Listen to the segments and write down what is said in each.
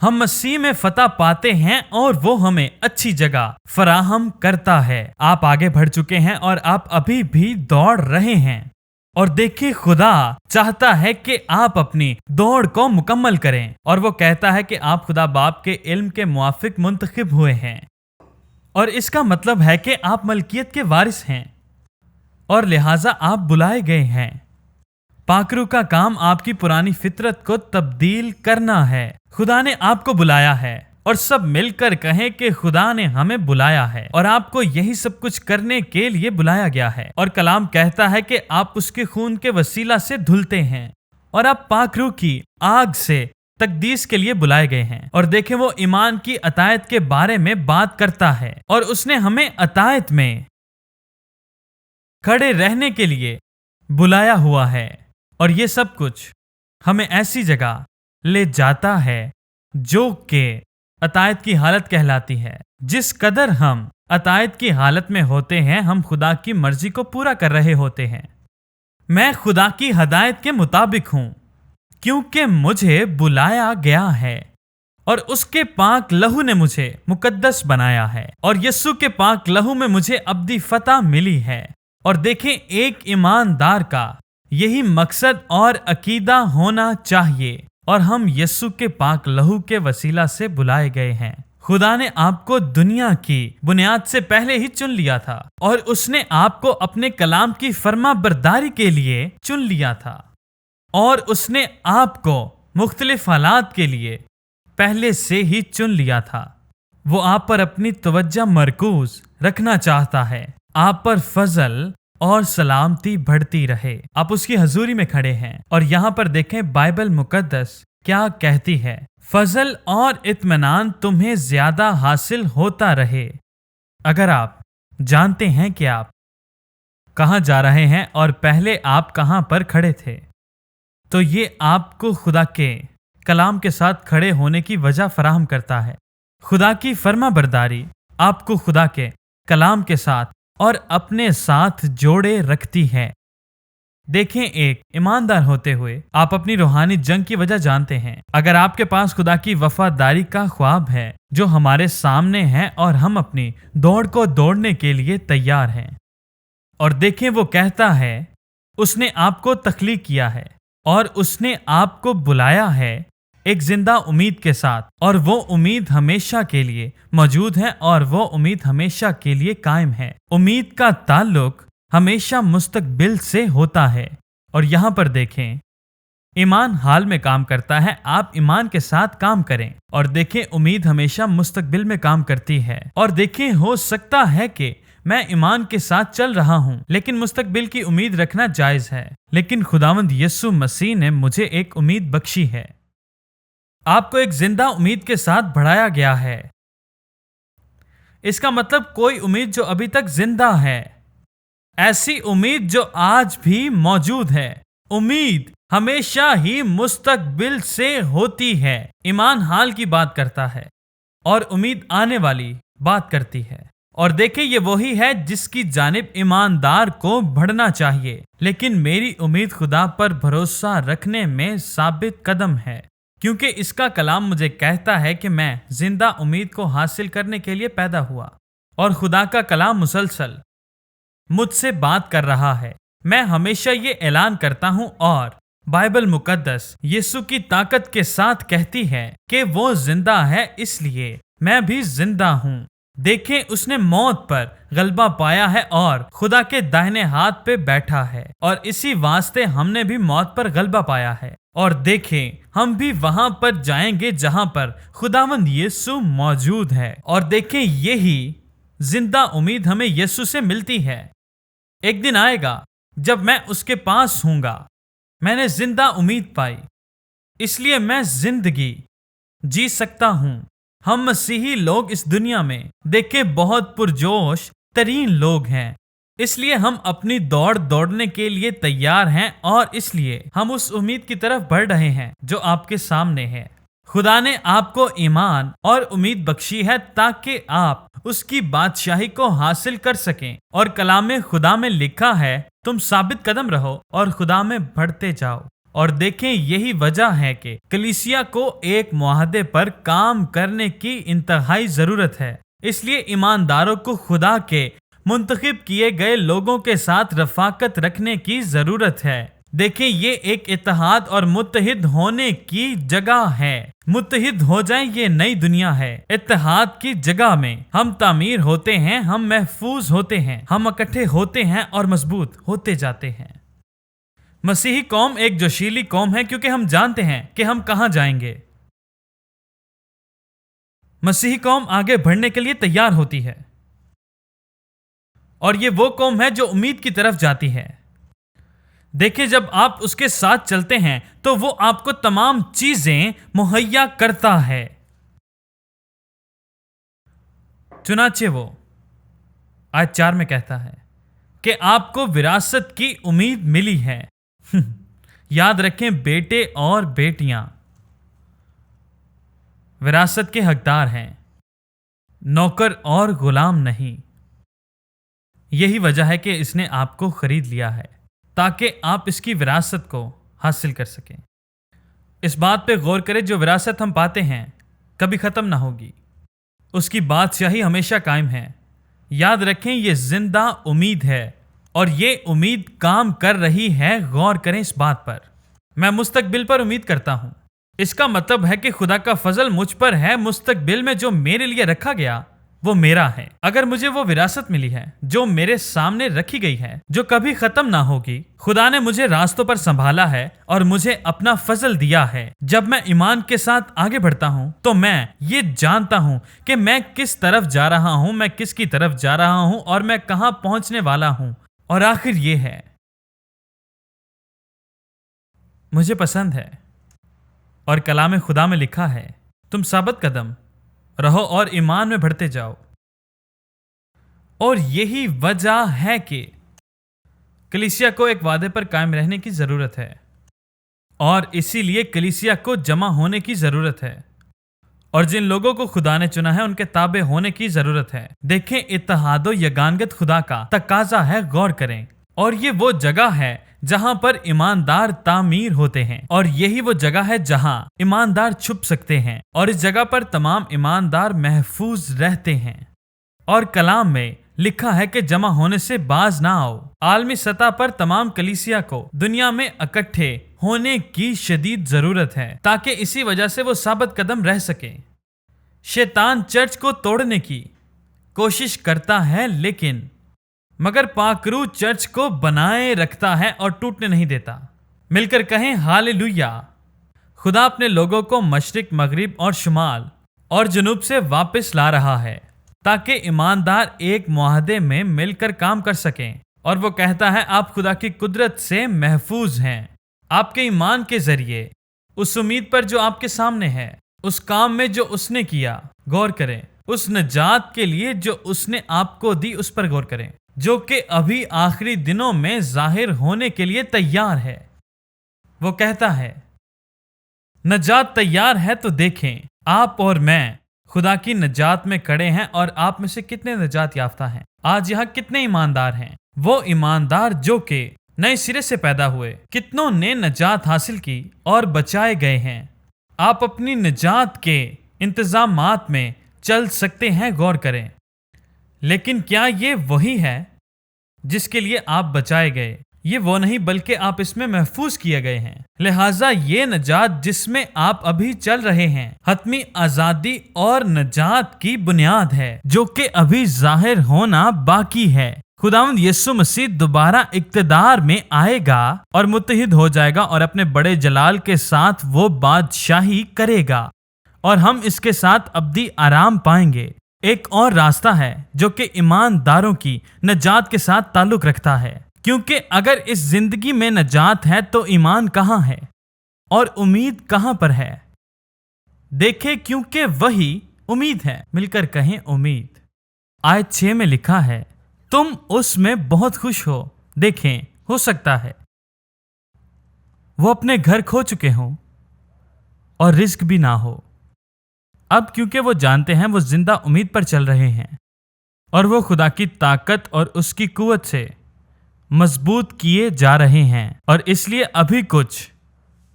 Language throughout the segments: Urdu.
ہم مسیح میں فتح پاتے ہیں اور وہ ہمیں اچھی جگہ فراہم کرتا ہے۔ آپ آگے بڑھ چکے ہیں اور آپ ابھی بھی دوڑ رہے ہیں، اور دیکھیں خدا چاہتا ہے کہ آپ اپنی دوڑ کو مکمل کریں، اور وہ کہتا ہے کہ آپ خدا باپ کے علم کے موافق منتخب ہوئے ہیں، اور اس کا مطلب ہے کہ آپ ملکیت کے وارث ہیں اور لہٰذا آپ بلائے گئے ہیں۔ پاکرو کا کام آپ کی پرانی فطرت کو تبدیل کرنا ہے۔ خدا نے آپ کو بلایا ہے، اور سب مل کر کہیں کہ خدا نے ہمیں بلایا ہے اور آپ کو یہی سب کچھ کرنے کے لیے بلایا گیا ہے، اور کلام کہتا ہے کہ آپ اس کے خون کے وسیلہ سے دھلتے ہیں اور آپ پاکرو کی آگ سے تقدیس کے لیے بلائے گئے ہیں۔ اور دیکھیں وہ ایمان کی عطایت کے بارے میں بات کرتا ہے، اور اس نے ہمیں عطایت میں کھڑے رہنے کے لیے بلایا ہوا ہے، اور یہ سب کچھ ہمیں ایسی جگہ لے جاتا ہے جو کہ عطایت کی حالت کہلاتی ہے۔ جس قدر ہم عطایت کی حالت میں ہوتے ہیں، ہم خدا کی مرضی کو پورا کر رہے ہوتے ہیں۔ میں خدا کی ہدایت کے مطابق ہوں کیونکہ مجھے بلایا گیا ہے، اور اس کے پاک لہو نے مجھے مقدس بنایا ہے، اور یسوع کے پاک لہو میں مجھے ابدی فتح ملی ہے۔ اور دیکھیں ایک ایماندار کا یہی مقصد اور عقیدہ ہونا چاہیے، اور ہم یسوع کے پاک لہو کے وسیلہ سے بلائے گئے ہیں۔ خدا نے آپ کو دنیا کی بنیاد سے پہلے ہی چن لیا تھا، اور اس نے آپ کو اپنے کلام کی فرما برداری کے لیے چن لیا تھا، اور اس نے آپ کو مختلف حالات کے لیے پہلے سے ہی چن لیا تھا۔ وہ آپ پر اپنی توجہ مرکوز رکھنا چاہتا ہے، آپ پر فضل اور سلامتی بڑھتی رہے۔ آپ اس کی حضوری میں کھڑے ہیں، اور یہاں پر دیکھیں بائبل مقدس کیا کہتی ہے۔ فضل اور اطمینان تمہیں زیادہ حاصل ہوتا رہے۔ اگر آپ جانتے ہیں کہ آپ کہاں جا رہے ہیں اور پہلے آپ کہاں پر کھڑے تھے، تو یہ آپ کو خدا کے کلام کے ساتھ کھڑے ہونے کی وجہ فراہم کرتا ہے۔ خدا کی فرما برداری آپ کو خدا کے کلام کے ساتھ اور اپنے ساتھ جوڑے رکھتی ہے۔ دیکھیں ایک ایماندار ہوتے ہوئے آپ اپنی روحانی جنگ کی وجہ جانتے ہیں۔ اگر آپ کے پاس خدا کی وفاداری کا خواب ہے جو ہمارے سامنے ہے، اور ہم اپنی دوڑ کو دوڑنے کے لیے تیار ہیں، اور دیکھیں وہ کہتا ہے اس نے آپ کو تخلیق کیا ہے اور اس نے آپ کو بلایا ہے ایک زندہ امید کے ساتھ، اور وہ امید ہمیشہ کے لیے موجود ہے، اور وہ امید ہمیشہ کے لیے قائم ہے۔ امید کا تعلق ہمیشہ مستقبل سے ہوتا ہے، اور یہاں پر دیکھیں ایمان حال میں کام کرتا ہے۔ آپ ایمان کے ساتھ کام کریں، اور دیکھیں امید ہمیشہ مستقبل میں کام کرتی ہے۔ اور دیکھیں ہو سکتا ہے کہ میں ایمان کے ساتھ چل رہا ہوں لیکن مستقبل کی امید رکھنا جائز ہے، لیکن خداوند یسوع مسیح نے مجھے ایک امید بخشی ہے۔ آپ کو ایک زندہ امید کے ساتھ بڑھایا گیا ہے۔ اس کا مطلب کوئی امید جو ابھی تک زندہ ہے، ایسی امید جو آج بھی موجود ہے۔ امید ہمیشہ ہی مستقبل سے ہوتی ہے۔ ایمان حال کی بات کرتا ہے اور امید آنے والی بات کرتی ہے۔ اور دیکھیں یہ وہی ہے جس کی جانب ایماندار کو بڑھنا چاہیے، لیکن میری امید خدا پر بھروسہ رکھنے میں ثابت قدم ہے، کیونکہ اس کا کلام مجھے کہتا ہے کہ میں زندہ امید کو حاصل کرنے کے لیے پیدا ہوا، اور خدا کا کلام مسلسل مجھ سے بات کر رہا ہے۔ میں ہمیشہ یہ اعلان کرتا ہوں، اور بائبل مقدس یسوع کی طاقت کے ساتھ کہتی ہے کہ وہ زندہ ہے، اس لیے میں بھی زندہ ہوں۔ دیکھیں اس نے موت پر غلبہ پایا ہے اور خدا کے داہنے ہاتھ پہ بیٹھا ہے، اور اسی واسطے ہم نے بھی موت پر غلبہ پایا ہے۔ اور دیکھیں ہم بھی وہاں پر جائیں گے جہاں پر خداوند یسوع موجود ہے، اور دیکھیں یہی زندہ امید ہمیں یسوع سے ملتی ہے۔ ایک دن آئے گا جب میں اس کے پاس ہوں گا۔ میں نے زندہ امید پائی، اس لیے میں زندگی جی سکتا ہوں۔ ہم مسیحی لوگ اس دنیا میں دیکھیں بہت پرجوش ترین لوگ ہیں، اس لیے ہم اپنی دوڑنے کے لیے تیار ہیں، اور اس لیے ہم اس امید کی طرف بڑھ رہے ہیں جو آپ کے سامنے ہے۔ خدا نے آپ کو ایمان اور امید بخشی ہے تاکہ آپ اس کی بادشاہی کو حاصل کر سکیں، اور کلام خدا میں لکھا ہے تم ثابت قدم رہو اور خدا میں بڑھتے جاؤ۔ اور دیکھیں یہی وجہ ہے کہ کلیسیا کو ایک معاہدے پر کام کرنے کی انتہائی ضرورت ہے۔ اس لیے ایمانداروں کو خدا کے منتخب کیے گئے لوگوں کے ساتھ رفاقت رکھنے کی ضرورت ہے۔ دیکھیں یہ ایک اتحاد اور متحد ہونے کی جگہ ہے۔ متحد ہو جائیں، یہ نئی دنیا ہے۔ اتحاد کی جگہ میں ہم تعمیر ہوتے ہیں، ہم محفوظ ہوتے ہیں، ہم اکٹھے ہوتے ہیں اور مضبوط ہوتے جاتے ہیں۔ مسیحی قوم ایک جوشیلی قوم ہے کیونکہ ہم جانتے ہیں کہ ہم کہاں جائیں گے۔ مسیحی قوم آگے بڑھنے کے لیے تیار ہوتی ہے، اور یہ وہ قوم ہے جو امید کی طرف جاتی ہے۔ دیکھیں جب آپ اس کے ساتھ چلتے ہیں تو وہ آپ کو تمام چیزیں مہیا کرتا ہے۔ چنانچہ وہ آیت 4 میں کہتا ہے کہ آپ کو وراثت کی امید ملی ہے۔ یاد رکھیں بیٹے اور بیٹیاں وراثت کے حقدار ہیں، نوکر اور غلام نہیں۔ یہی وجہ ہے کہ اس نے آپ کو خرید لیا ہے تاکہ آپ اس کی وراثت کو حاصل کر سکیں۔ اس بات پہ غور کریں جو وراثت ہم پاتے ہیں کبھی ختم نہ ہوگی، اس کی بادشاہی ہمیشہ قائم ہے۔ یاد رکھیں یہ زندہ امید ہے اور یہ امید کام کر رہی ہے۔ غور کریں اس بات پر، میں مستقبل پر امید کرتا ہوں۔ اس کا مطلب ہے کہ خدا کا فضل مجھ پر ہے۔ مستقبل میں جو میرے لیے رکھا گیا وہ میرا ہے۔ اگر مجھے وہ وراثت ملی ہے جو میرے سامنے رکھی گئی ہے، جو کبھی ختم نہ ہوگی، خدا نے مجھے راستوں پر سنبھالا ہے اور مجھے اپنا فضل دیا ہے۔ جب میں ایمان کے ساتھ آگے بڑھتا ہوں تو میں یہ جانتا ہوں کہ میں کس طرف جا رہا ہوں، میں کس کی طرف جا رہا ہوں اور میں کہاں پہنچنے والا ہوں۔ اور آخر یہ ہے، مجھے پسند ہے اور کلام خدا میں لکھا ہے، تم ثابت قدم رہو اور ایمان میں بڑھتے جاؤ۔ اور یہی وجہ ہے کہ کلیسیا کو ایک وعدے پر قائم رہنے کی ضرورت ہے، اور اسی لیے کلیسیا کو جمع ہونے کی ضرورت ہے، اور جن لوگوں کو خدا نے چنا ہے ان کے تابع ہونے کی ضرورت ہے۔ دیکھیں اتحاد و یگانگت خدا کا تقاضا ہے، غور کریں۔ اور یہ وہ جگہ ہے جہاں پر ایماندار تعمیر ہوتے ہیں، اور یہی وہ جگہ ہے جہاں ایماندار چھپ سکتے ہیں، اور اس جگہ پر تمام ایماندار محفوظ رہتے ہیں۔ اور کلام میں لکھا ہے کہ جمع ہونے سے باز نہ آؤ۔ عالمی سطح پر تمام کلیسیا کو دنیا میں اکٹھے ہونے کی شدید ضرورت ہے تاکہ اسی وجہ سے وہ ثابت قدم رہ سکے۔ شیطان چرچ کو توڑنے کی کوشش کرتا ہے لیکن مگر پاکرو چرچ کو بنائے رکھتا ہے اور ٹوٹنے نہیں دیتا۔ مل کر کہیں ہاللویا۔ خدا اپنے لوگوں کو مشرق، مغرب اور شمال اور جنوب سے واپس لا رہا ہے تاکہ ایماندار ایک معاہدے میں مل کر کام کر سکیں۔ اور وہ کہتا ہے آپ خدا کی قدرت سے محفوظ ہیں، آپ کے ایمان کے ذریعے، اس امید پر جو آپ کے سامنے ہے، اس کام میں جو اس نے کیا۔ غور کریں، اس نجات کے لیے جو اس نے آپ کو دی، اس پر غور کریں، جو کہ ابھی آخری دنوں میں ظاہر ہونے کے لیے تیار ہے۔ وہ کہتا ہے نجات تیار ہے تو دیکھیں آپ اور میں خدا کی نجات میں کھڑے ہیں، اور آپ میں سے کتنے نجات یافتہ ہیں؟ آج یہاں کتنے ایماندار ہیں؟ وہ ایماندار جو کہ نئے سرے سے پیدا ہوئے، کتنوں نے نجات حاصل کی اور بچائے گئے ہیں۔ آپ اپنی نجات کے انتظامات میں چل سکتے ہیں، غور کریں۔ لیکن کیا یہ وہی ہے جس کے لیے آپ بچائے گئے؟ یہ وہ نہیں، بلکہ آپ اس میں محفوظ کیے گئے ہیں۔ لہٰذا یہ نجات جس میں آپ ابھی چل رہے ہیں حتمی آزادی اور نجات کی بنیاد ہے جو کہ ابھی ظاہر ہونا باقی ہے۔ خداوند یسوع مسیح دوبارہ اقتدار میں آئے گا اور متحد ہو جائے گا، اور اپنے بڑے جلال کے ساتھ وہ بادشاہی کرے گا، اور ہم اس کے ساتھ ابدی آرام پائیں گے۔ ایک اور راستہ ہے جو کہ ایمانداروں کی نجات کے ساتھ تعلق رکھتا ہے، کیونکہ اگر اس زندگی میں نجات ہے تو ایمان کہاں ہے اور امید کہاں پر ہے؟ دیکھیں کیونکہ وہی امید ہے۔ مل کر کہیں امید۔ آیت 6 میں لکھا ہے تم اس میں بہت خوش ہو۔ دیکھیں ہو سکتا ہے وہ اپنے گھر کھو چکے ہوں اور رزق بھی نہ ہو، اب کیونکہ وہ جانتے ہیں وہ زندہ امید پر چل رہے ہیں، اور وہ خدا کی طاقت اور اس کی قوت سے مضبوط کیے جا رہے ہیں، اور اس لیے ابھی کچھ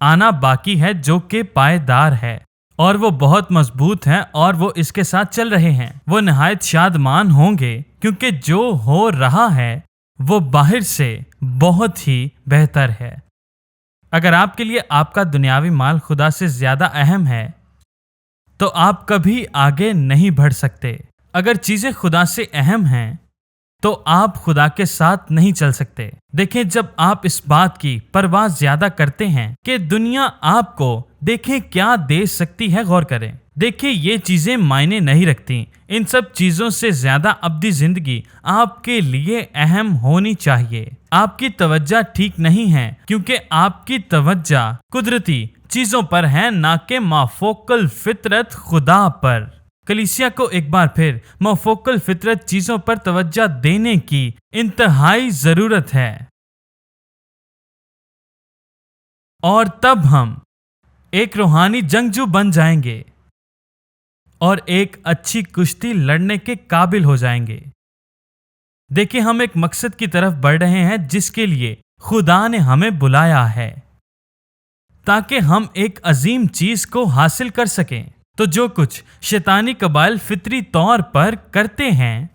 آنا باقی ہے جو کہ پائیدار ہے اور وہ بہت مضبوط ہیں اور وہ اس کے ساتھ چل رہے ہیں۔ وہ نہایت شادمان ہوں گے کیونکہ جو ہو رہا ہے وہ باہر سے بہت ہی بہتر ہے۔ اگر آپ کے لیے آپ کا دنیاوی مال خدا سے زیادہ اہم ہے تو آپ کبھی آگے نہیں بڑھ سکتے۔ اگر چیزیں خدا سے اہم ہیں تو آپ خدا کے ساتھ نہیں چل سکتے۔ دیکھیں، جب آپ اس بات کی پرواہ زیادہ کرتے ہیں کہ دنیا آپ کو دیکھیں کیا دے سکتی ہے، غور کریں۔ دیکھیں، یہ چیزیں معنی نہیں رکھتی۔ ان سب چیزوں سے زیادہ ابدی زندگی آپ کے لیے اہم ہونی چاہیے۔ آپ کی توجہ ٹھیک نہیں ہے کیونکہ آپ کی توجہ قدرتی چیزوں پر ہے، نہ کہ مافوق الفطرت خدا پر۔ کلیسیا کو ایک بار پھر مافوق الفطرت چیزوں پر توجہ دینے کی انتہائی ضرورت ہے، اور تب ہم ایک روحانی جنگجو بن جائیں گے اور ایک اچھی کشتی لڑنے کے قابل ہو جائیں گے۔ دیکھیں، ہم ایک مقصد کی طرف بڑھ رہے ہیں جس کے لیے خدا نے ہمیں بلایا ہے، تاکہ ہم ایک عظیم چیز کو حاصل کر سکیں۔ تو جو کچھ شیطانی قبائل فطری طور پر کرتے ہیں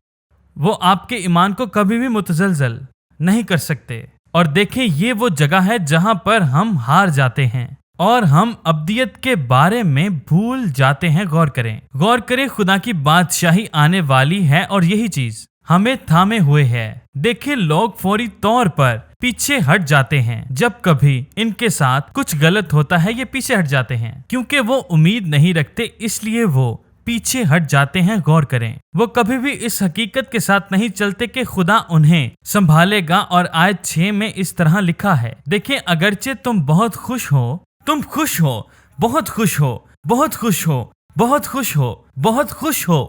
وہ آپ کے ایمان کو کبھی بھی متزلزل نہیں کر سکتے۔ اور دیکھیں، یہ وہ جگہ ہے جہاں پر ہم ہار جاتے ہیں اور ہم ابدیت کے بارے میں بھول جاتے ہیں۔ غور کریں، خدا کی بادشاہی آنے والی ہے اور یہی چیز ہمیں تھامے ہوئے ہے۔ دیکھیں، لوگ فوری طور پر پیچھے ہٹ جاتے ہیں جب کبھی ان کے ساتھ کچھ غلط ہوتا ہے، یہ پیچھے ہٹ جاتے ہیں کیونکہ وہ امید نہیں رکھتے، اس لیے وہ پیچھے ہٹ جاتے ہیں۔ غور کریں، وہ کبھی بھی اس حقیقت کے ساتھ نہیں چلتے کہ خدا انہیں سنبھالے گا، اور آیت 6 میں اس طرح لکھا ہے۔ دیکھیں، اگرچہ تم بہت خوش ہو، تم خوش ہو، بہت خوش ہو، بہت خوش ہو، بہت خوش ہو، بہت خوش ہو،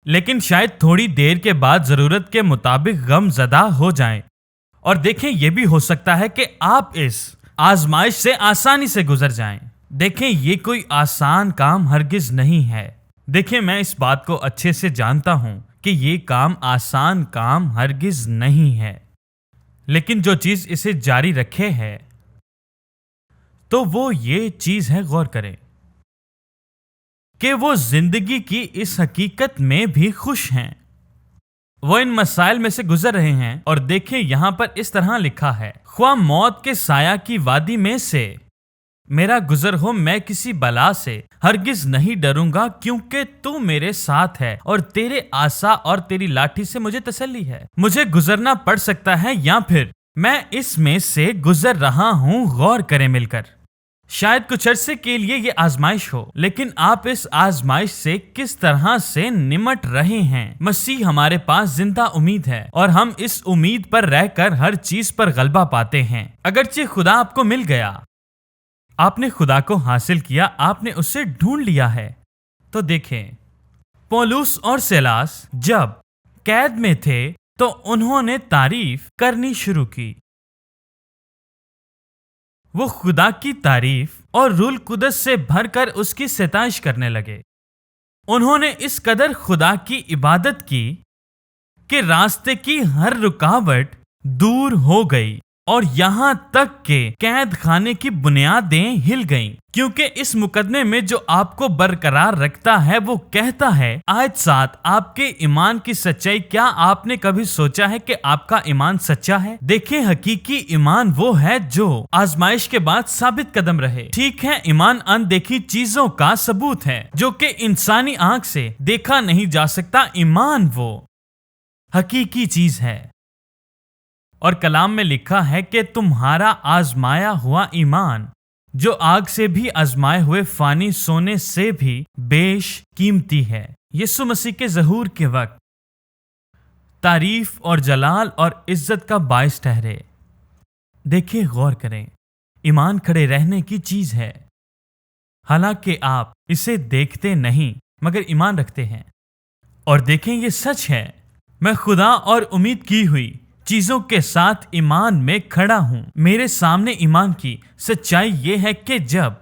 لیکن شاید تھوڑی دیر کے بعد ضرورت کے مطابق غم زدہ ہو جائیں۔ اور دیکھیں، یہ بھی ہو سکتا ہے کہ آپ اس آزمائش سے آسانی سے گزر جائیں۔ دیکھیں، یہ کوئی آسان کام ہرگز نہیں ہے۔ دیکھیں، میں اس بات کو اچھے سے جانتا ہوں کہ یہ کام آسان کام ہرگز نہیں ہے، لیکن جو چیز اسے جاری رکھے ہے تو وہ یہ چیز ہے، غور کریں، کہ وہ زندگی کی اس حقیقت میں بھی خوش ہیں۔ وہ ان مسائل میں سے گزر رہے ہیں، اور دیکھیں یہاں پر اس طرح لکھا ہے، خواہ موت کے سایہ کی وادی میں سے میرا گزر ہو، میں کسی بلا سے ہرگز نہیں ڈروں گا، کیونکہ تو میرے ساتھ ہے اور تیرے عصا اور تیری لاٹھی سے مجھے تسلی ہے۔ مجھے گزرنا پڑ سکتا ہے یا پھر میں اس میں سے گزر رہا ہوں۔ غور کریں مل کر، شاید کچھ عرصے کے لیے یہ آزمائش ہو، لیکن آپ اس آزمائش سے کس طرح سے نمٹ رہے ہیں۔ مسیح ہمارے پاس زندہ امید ہے اور ہم اس امید پر رہ کر ہر چیز پر غلبہ پاتے ہیں۔ اگرچہ خدا آپ کو مل گیا، آپ نے خدا کو حاصل کیا، آپ نے اسے ڈھونڈ لیا ہے، تو دیکھیں، پولس اور سیلاس جب قید میں تھے تو انہوں نے تعریف کرنی شروع کی۔ وہ خدا کی تعریف اور روح القدس سے بھر کر اس کی ستائش کرنے لگے۔ انہوں نے اس قدر خدا کی عبادت کی کہ راستے کی ہر رکاوٹ دور ہو گئی، اور یہاں تک کہ قید خانے کی بنیادیں ہل گئیں، کیونکہ اس مقدمے میں جو آپ کو برقرار رکھتا ہے وہ کہتا ہے، آیت 7، آپ کے ایمان کی سچائی۔ کیا آپ نے کبھی سوچا ہے کہ آپ کا ایمان سچا ہے؟ دیکھیں، حقیقی ایمان وہ ہے جو آزمائش کے بعد ثابت قدم رہے۔ ٹھیک ہے، ایمان اندیکھی چیزوں کا ثبوت ہے جو کہ انسانی آنکھ سے دیکھا نہیں جا سکتا۔ ایمان وہ حقیقی چیز ہے، اور کلام میں لکھا ہے کہ تمہارا آزمایا ہوا ایمان، جو آگ سے بھی آزمائے ہوئے فانی سونے سے بھی بیش قیمتی ہے، یسوع مسیح کے ظہور کے وقت تعریف اور جلال اور عزت کا باعث ٹھہرے۔ دیکھیں، غور کریں، ایمان کھڑے رہنے کی چیز ہے، حالانکہ آپ اسے دیکھتے نہیں مگر ایمان رکھتے ہیں۔ اور دیکھیں، یہ سچ ہے، میں خدا اور امید کی ہوئی چیزوں کے ساتھ ایمان میں کھڑا ہوں۔ میرے سامنے ایمان کی سچائی یہ ہے کہ جب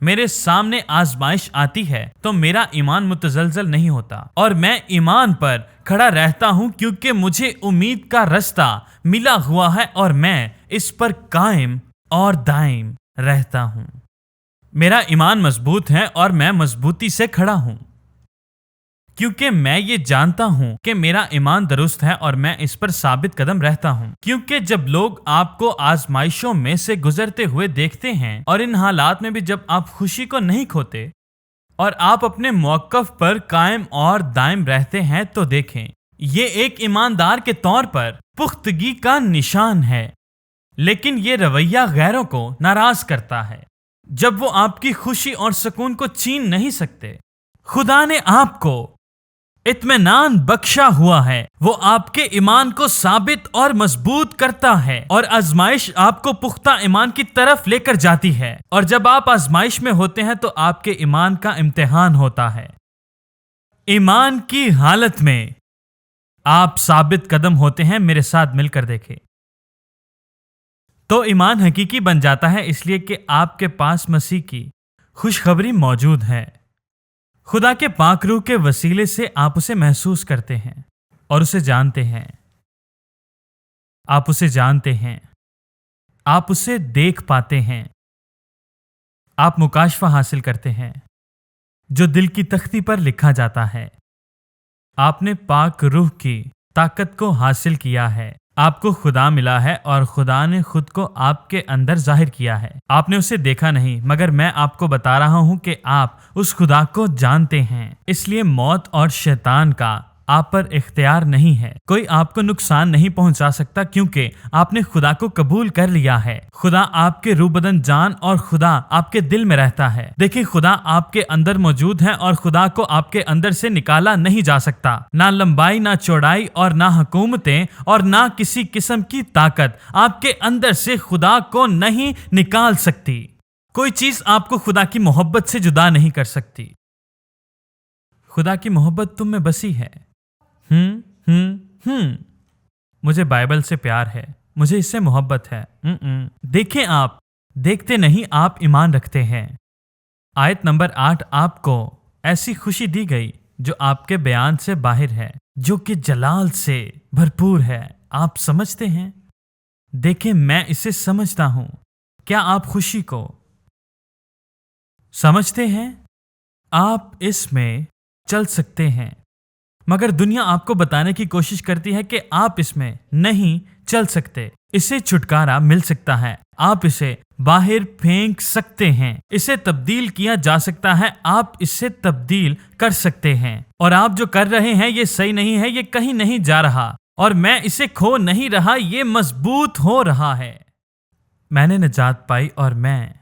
میرے سامنے آزمائش آتی ہے تو میرا ایمان متزلزل نہیں ہوتا، اور میں ایمان پر کھڑا رہتا ہوں، کیونکہ مجھے امید کا رستہ ملا ہوا ہے اور میں اس پر قائم اور دائم رہتا ہوں۔ میرا ایمان مضبوط ہے اور میں مضبوطی سے کھڑا ہوں، کیونکہ میں یہ جانتا ہوں کہ میرا ایمان درست ہے اور میں اس پر ثابت قدم رہتا ہوں۔ کیونکہ جب لوگ آپ کو آزمائشوں میں سے گزرتے ہوئے دیکھتے ہیں اور ان حالات میں بھی جب آپ خوشی کو نہیں کھوتے اور آپ اپنے موقف پر قائم اور دائم رہتے ہیں تو دیکھیں، یہ ایک ایماندار کے طور پر پختگی کا نشان ہے، لیکن یہ رویہ غیروں کو ناراض کرتا ہے۔ جب وہ آپ کی خوشی اور سکون کو چھین نہیں سکتے، خدا نے آپ کو اطمینان بخشا ہوا ہے، وہ آپ کے ایمان کو ثابت اور مضبوط کرتا ہے، اور آزمائش آپ کو پختہ ایمان کی طرف لے کر جاتی ہے، اور جب آپ آزمائش میں ہوتے ہیں تو آپ کے ایمان کا امتحان ہوتا ہے۔ ایمان کی حالت میں آپ ثابت قدم ہوتے ہیں۔ میرے ساتھ مل کر دیکھیں تو ایمان حقیقی بن جاتا ہے، اس لیے کہ آپ کے پاس مسیح کی خوشخبری موجود ہے۔ خدا کے پاک روح کے وسیلے سے آپ اسے محسوس کرتے ہیں اور اسے جانتے ہیں۔ آپ اسے جانتے ہیں، آپ اسے دیکھ پاتے ہیں، آپ مکاشفہ حاصل کرتے ہیں جو دل کی تختی پر لکھا جاتا ہے۔ آپ نے پاک روح کی طاقت کو حاصل کیا ہے، آپ کو خدا ملا ہے اور خدا نے خود کو آپ کے اندر ظاہر کیا ہے۔ آپ نے اسے دیکھا نہیں، مگر میں آپ کو بتا رہا ہوں کہ آپ اس خدا کو جانتے ہیں، اس لیے موت اور شیطان کا آپ پر اختیار نہیں ہے۔ کوئی آپ کو نقصان نہیں پہنچا سکتا کیونکہ آپ نے خدا کو قبول کر لیا ہے۔ خدا آپ کے روح بدن جان اور خدا آپ کے دل میں رہتا ہے۔ دیکھیں، خدا آپ کے اندر موجود ہے اور خدا کو آپ کے اندر سے نکالا نہیں جا سکتا۔ نہ لمبائی، نہ چوڑائی اور نہ حکومتیں اور نہ کسی قسم کی طاقت آپ کے اندر سے خدا کو نہیں نکال سکتی۔ کوئی چیز آپ کو خدا کی محبت سے جدا نہیں کر سکتی۔ خدا کی محبت تم میں بسی ہے۔ مجھے بائبل سے پیار ہے، مجھے اس سے محبت ہے۔ دیکھیں، آپ دیکھتے نہیں، آپ ایمان رکھتے ہیں۔ آیت نمبر 8، آپ کو ایسی خوشی دی گئی جو آپ کے بیان سے باہر ہے، جو کہ جلال سے بھرپور ہے۔ آپ سمجھتے ہیں؟ دیکھیں، میں اسے سمجھتا ہوں۔ کیا آپ خوشی کو سمجھتے ہیں؟ آپ اس میں چل سکتے ہیں، مگر دنیا آپ کو بتانے کی کوشش کرتی ہے کہ آپ اس میں نہیں چل سکتے۔ اسے چھٹکارا مل سکتا ہے، آپ اسے باہر پھینک سکتے ہیں، اسے تبدیل کیا جا سکتا ہے، آپ اسے تبدیل کر سکتے ہیں، اور آپ جو کر رہے ہیں یہ صحیح نہیں ہے، یہ کہیں نہیں جا رہا، اور میں اسے کھو نہیں رہا، یہ مضبوط ہو رہا ہے۔ میں نے نجات پائی اور میں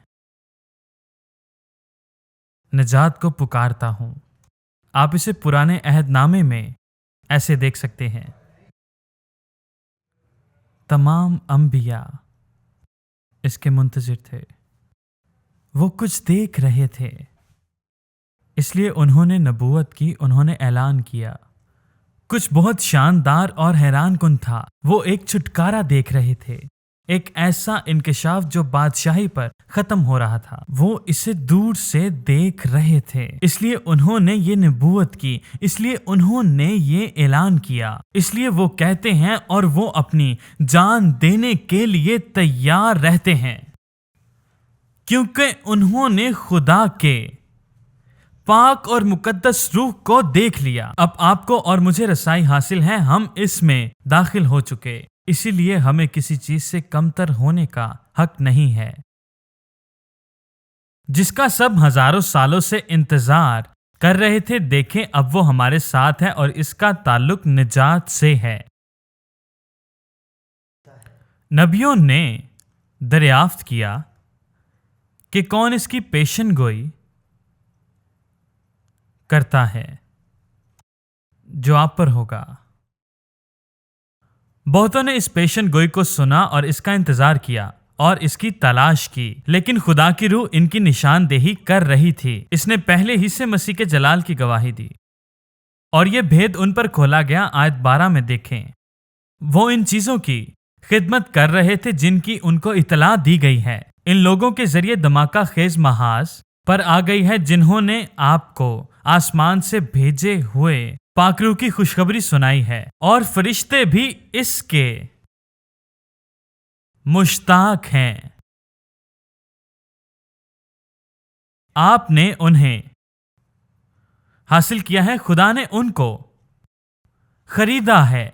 نجات کو پکارتا ہوں۔ آپ اسے پرانے عہد نامے میں ایسے دیکھ سکتے ہیں۔ تمام انبیاء اس کے منتظر تھے، وہ کچھ دیکھ رہے تھے، اس لیے انہوں نے نبوت کی، انہوں نے اعلان کیا۔ کچھ بہت شاندار اور حیران کن تھا، وہ ایک چھٹکارا دیکھ رہے تھے، ایک ایسا انکشاف جو بادشاہی پر ختم ہو رہا تھا، وہ اسے دور سے دیکھ رہے تھے، اس لیے انہوں نے یہ نبوت کی، اس لیے انہوں نے یہ اعلان کیا، اس لیے وہ کہتے ہیں اور وہ اپنی جان دینے کے لیے تیار رہتے ہیں، کیونکہ انہوں نے خدا کے پاک اور مقدس روح کو دیکھ لیا۔ اب آپ کو اور مجھے رسائی حاصل ہے، ہم اس میں داخل ہو چکے، اسی لیے ہمیں کسی چیز سے کمتر ہونے کا حق نہیں ہے، جس کا سب ہزاروں سالوں سے انتظار کر رہے تھے۔ دیکھیں، اب وہ ہمارے ساتھ ہے اور اس کا تعلق نجات سے ہے۔ نبیوں نے دریافت کیا کہ کون اس کی پیشن گوئی کرتا ہے جو آپ پر ہوگا۔ بہتوں نے اس پیشن گوئی کو سنا اور اس کا انتظار کیا اور اس کی تلاش کی، لیکن خدا کی روح ان کی نشاندہی کر رہی تھی۔ اس نے پہلے ہی سے مسیح کے جلال کی گواہی دی اور یہ بھید ان پر کھولا گیا۔ آیت 12 میں دیکھیں، وہ ان چیزوں کی خدمت کر رہے تھے جن کی ان کو اطلاع دی گئی ہے، ان لوگوں کے ذریعے دھماکہ خیز محاذ پر آ گئی ہے جنہوں نے آپ کو آسمان سے بھیجے ہوئے پاک روح کی خوشخبری سنائی ہے، اور فرشتے بھی اس کے مشتاق ہیں۔ آپ نے انہیں حاصل کیا ہے، خدا نے ان کو خریدا ہے،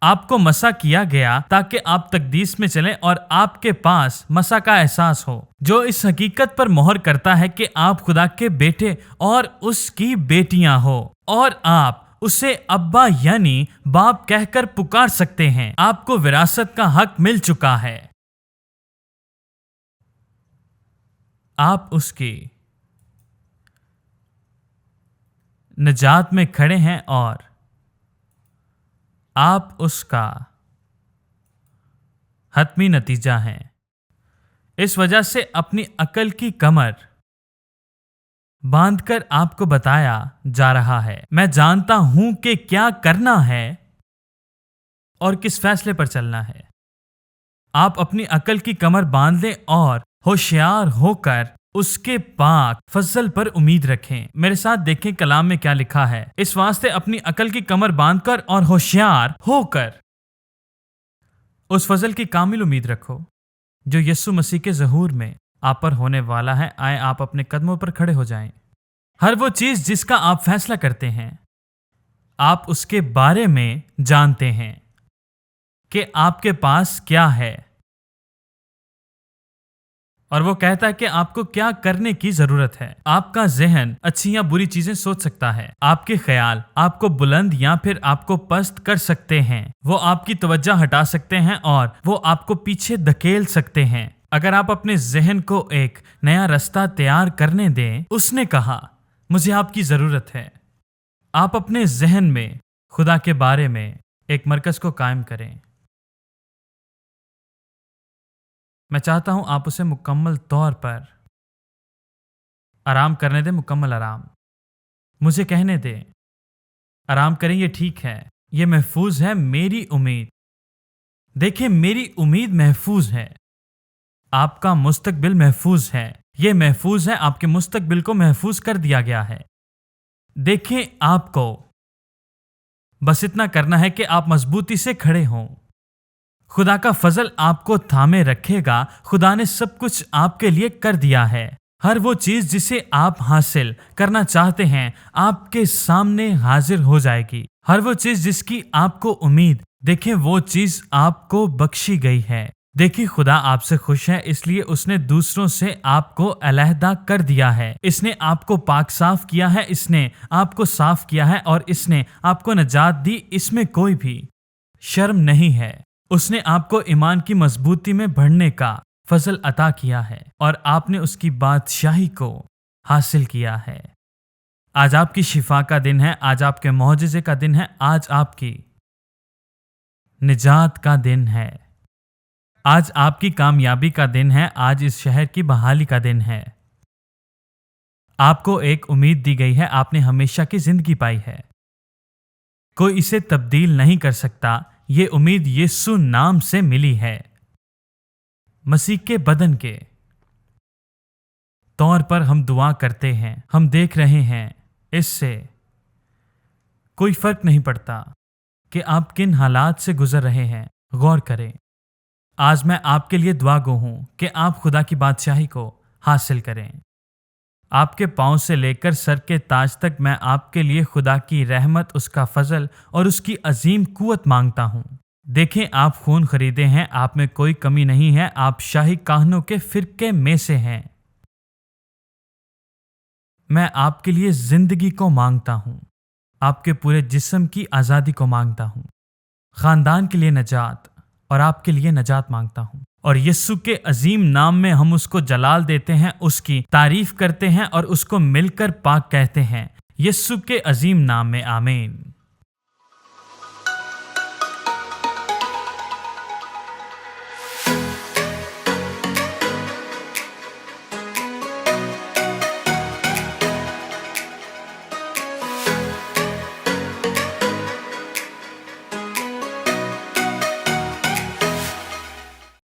آپ کو مسح کیا گیا تاکہ آپ تقدیس میں چلیں اور آپ کے پاس مسح کا احساس ہو، جو اس حقیقت پر مہر کرتا ہے کہ آپ خدا کے بیٹے اور اس کی بیٹیاں ہو، اور آپ اسے ابا یعنی باپ کہہ کر پکار سکتے ہیں۔ آپ کو وراثت کا حق مل چکا ہے، آپ اس کی نجات میں کھڑے ہیں اور آپ اس کا حتمی نتیجہ ہیں۔ اس وجہ سے اپنی عقل کی کمر باندھ کر آپ کو بتایا جا رہا ہے، میں جانتا ہوں کہ کیا کرنا ہے اور کس فیصلے پر چلنا ہے۔ آپ اپنی عقل کی کمر باندھ لیں اور ہوشیار ہو کر اس کے پاک فضل پر امید رکھیں۔ میرے ساتھ دیکھیں کلام میں کیا لکھا ہے۔ اس واسطے اپنی عقل کی کمر باندھ کر اور ہوشیار ہو کر اس فضل کی کامل امید رکھو جو یسوع مسیح کے ظہور میں آپ پر ہونے والا ہے۔ آئے آپ اپنے قدموں پر کھڑے ہو جائیں۔ ہر وہ چیز جس کا آپ فیصلہ کرتے ہیں، آپ اس کے بارے میں جانتے ہیں کہ آپ کے پاس کیا ہے، اور وہ کہتا ہے کہ آپ کو کیا کرنے کی ضرورت ہے۔ آپ کا ذہن اچھی یا بری چیزیں سوچ سکتا ہے، آپ کے خیال آپ کو بلند یا پھر آپ کو پست کر سکتے ہیں، وہ آپ کی توجہ ہٹا سکتے ہیں اور وہ آپ کو پیچھے دھکیل سکتے ہیں۔ اگر آپ اپنے ذہن کو ایک نیا رستہ تیار کرنے دیں، اس نے کہا مجھے آپ کی ضرورت ہے۔ آپ اپنے ذہن میں خدا کے بارے میں ایک مرکز کو قائم کریں۔ میں چاہتا ہوں آپ اسے مکمل طور پر آرام کرنے دیں، مکمل آرام۔ مجھے کہنے دیں آرام کریں، یہ ٹھیک ہے، یہ محفوظ ہے، میری امید، دیکھیں میری امید محفوظ ہے، آپ کا مستقبل محفوظ ہے، یہ محفوظ ہے، آپ کے مستقبل کو محفوظ کر دیا گیا ہے۔ دیکھیں آپ کو بس اتنا کرنا ہے کہ آپ مضبوطی سے کھڑے ہوں، خدا کا فضل آپ کو تھامے رکھے گا۔ خدا نے سب کچھ آپ کے لیے کر دیا ہے، ہر وہ چیز جسے آپ حاصل کرنا چاہتے ہیں آپ کے سامنے حاضر ہو جائے گی، ہر وہ چیز جس کی آپ کو امید، دیکھیں وہ چیز آپ کو بخشی گئی ہے۔ دیکھیں خدا آپ سے خوش ہے، اس لیے اس نے دوسروں سے آپ کو علیحدہ کر دیا ہے، اس نے آپ کو پاک صاف کیا ہے، اس نے آپ کو صاف کیا ہے اور اس نے آپ کو نجات دی، اس میں کوئی بھی شرم نہیں ہے۔ اس نے آپ کو ایمان کی مضبوطی میں بڑھنے کا فضل عطا کیا ہے اور آپ نے اس کی بادشاہی کو حاصل کیا ہے۔ آج آپ کی شفا کا دن ہے، آج آپ کے معجزے کا دن ہے، آج آپ کی نجات کا دن ہے، آج آپ کی کامیابی کا دن ہے، آج اس شہر کی بحالی کا دن ہے۔ آپ کو ایک امید دی گئی ہے، آپ نے ہمیشہ کی زندگی پائی ہے، کوئی اسے تبدیل نہیں کر سکتا۔ یہ امید یسوع نام سے ملی ہے، مسیح کے بدن کے طور پر ہم دعا کرتے ہیں، ہم دیکھ رہے ہیں، اس سے کوئی فرق نہیں پڑتا کہ آپ کن حالات سے گزر رہے ہیں، غور کریں۔ آج میں آپ کے لیے دعا گو ہوں کہ آپ خدا کی بادشاہی کو حاصل کریں۔ آپ کے پاؤں سے لے کر سر کے تاج تک میں آپ کے لیے خدا کی رحمت، اس کا فضل اور اس کی عظیم قوت مانگتا ہوں۔ دیکھیں آپ خون خریدے ہیں، آپ میں کوئی کمی نہیں ہے، آپ شاہی کاہنوں کے فرقے میں سے ہیں۔ میں آپ کے لیے زندگی کو مانگتا ہوں، آپ کے پورے جسم کی آزادی کو مانگتا ہوں، خاندان کے لیے نجات اور آپ کے لیے نجات مانگتا ہوں، اور یسوع کے عظیم نام میں ہم اس کو جلال دیتے ہیں، اس کی تعریف کرتے ہیں اور اس کو مل کر پاک کہتے ہیں، یسوع کے عظیم نام میں آمین۔